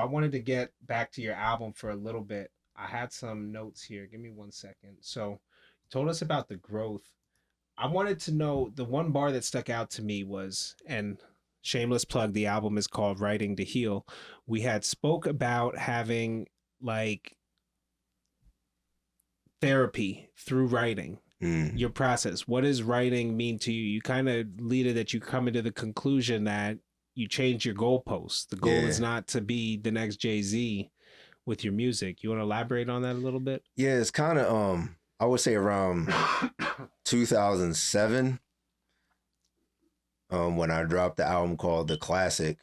wanted to get back to your album for a little bit. I had some notes here. Give me 1 second. So, you told us about the growth. I wanted to know the one bar that stuck out to me was, and shameless plug, the album is called Writing to Heal. We had spoke about having like therapy through writing. Your process. What does writing mean to you? You kind of lead it that you come into the conclusion that you change your goalposts. The goal is not to be the next Jay-Z with your music. You want to elaborate on that a little bit? Yeah, it's kind of I would say around 2007 when I dropped the album called The Classic.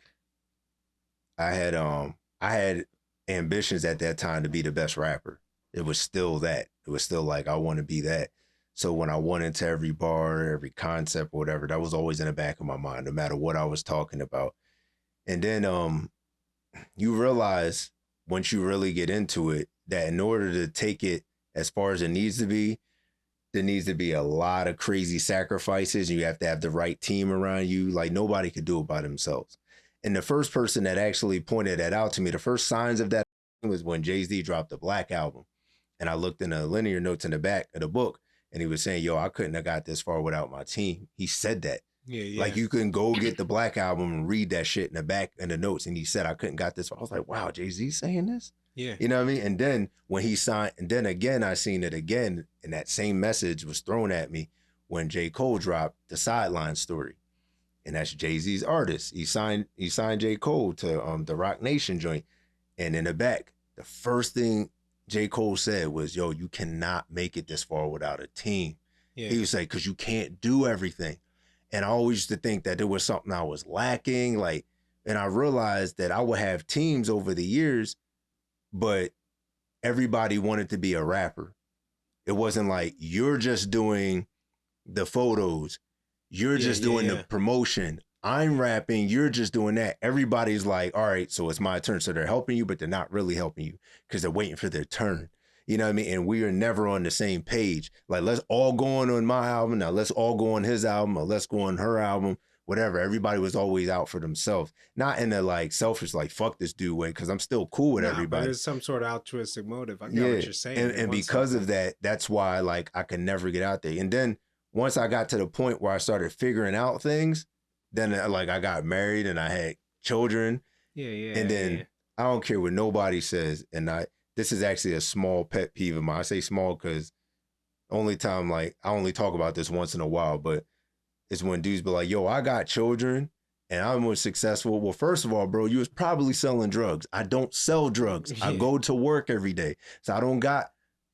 I had ambitions at that time to be the best rapper. It was still that. It was still like I want to be that. So when I went into every bar, every concept or whatever, that was always in the back of my mind, no matter what I was talking about. And then you realize once you really get into it, that in order to take it as far as it needs to be, there needs to be a lot of crazy sacrifices. You have to have the right team around you. Like nobody could do it by themselves. And the first person that actually pointed that out to me, the first signs of that was when Jay-Z dropped the Black album. And I looked in the linear notes in the back of the book, and he was saying, yo, I couldn't have got this far without my team. He said that. Yeah. Like you couldn't go get the Black album and read that shit in the back in the notes. And he said, I couldn't got this far. I was like, wow, Jay-Z saying this? Yeah. You know what I mean? And then when he signed, and then again, I seen it again, and that same message was thrown at me when J. Cole dropped the Sideline Story. And that's Jay-Z's artist. He signed J. Cole to the Rock Nation joint. And in the back, the first thing J. Cole said was, yo, you cannot make it this far without a team. Yeah. He would say, because you can't do everything. And I always used to think that there was something I was lacking. Like, and I realized that I would have teams over the years, but everybody wanted to be a rapper. It wasn't like, you're just doing the photos. You're just doing the promotion. I'm rapping, you're just doing that. Everybody's like, all right, so it's my turn. So they're helping you, but they're not really helping you because they're waiting for their turn. You know what I mean? And we are never on the same page. Like, let's all go on my album. Now let's all go on his album, or let's go on her album, whatever. Everybody was always out for themselves. Not in the like selfish, like, fuck this dude way, because I'm still cool with everybody. But there's some sort of altruistic motive. I get what you're saying. And because of that, that's why like I could never get out there. And then once I got to the point where I started figuring out things, then like I got married and I had children. And then I don't care what nobody says. And this is actually a small pet peeve of mine. I say small because only time, like, I only talk about this once in a while, but it's when dudes be like, yo, I got children and I'm more successful. Well, first of all, bro, you was probably selling drugs. I don't sell drugs. I go to work every day. So I don't got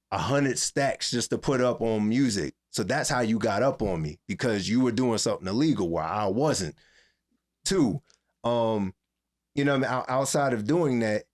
100 stacks just to put up on music. So that's how you got up on me, because you were doing something illegal while I wasn't. Two, you know what I mean? Outside of doing that,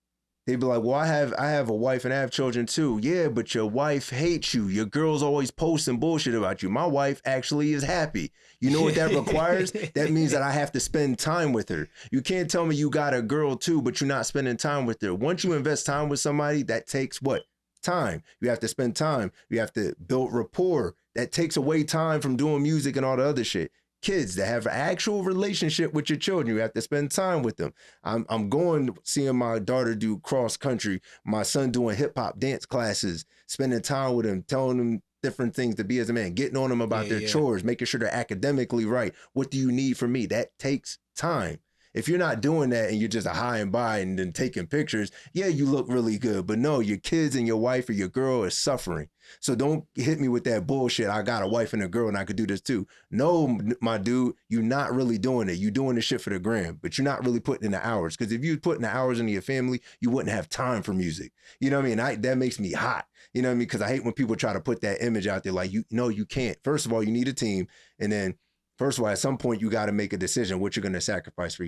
they'd be like, well, I have a wife and I have children too. Yeah, but your wife hates you. Your girl's always posting bullshit about you. My wife actually is happy. You know what that requires? That means that I have to spend time with her. You can't tell me you got a girl too, but you're not spending time with her. Once you invest time with somebody, that takes what? Time. You have to spend time. You have to build rapport. That takes away time from doing music and all the other shit. Kids that have an actual relationship with your children, you have to spend time with them. I'm going seeing my daughter do cross country, my son doing hip hop dance classes, spending time with him, telling them different things to be as a man, getting on them about their chores, making sure they're academically right. What do you need from me? That takes time. If you're not doing that and you're just a high and by and then taking pictures, yeah, you look really good. But no, your kids and your wife or your girl is suffering. So don't hit me with that bullshit. I got a wife and a girl and I could do this too. No, my dude, you're not really doing it. You're doing this shit for the gram, but you're not really putting in the hours. Because if you put in the hours into your family, you wouldn't have time for music. You know what I mean? That makes me hot. You know what I mean? Because I hate when people try to put that image out there like, you can't. First of all, you need a team. And then, first of all, at some point, you got to make a decision what you're going to sacrifice for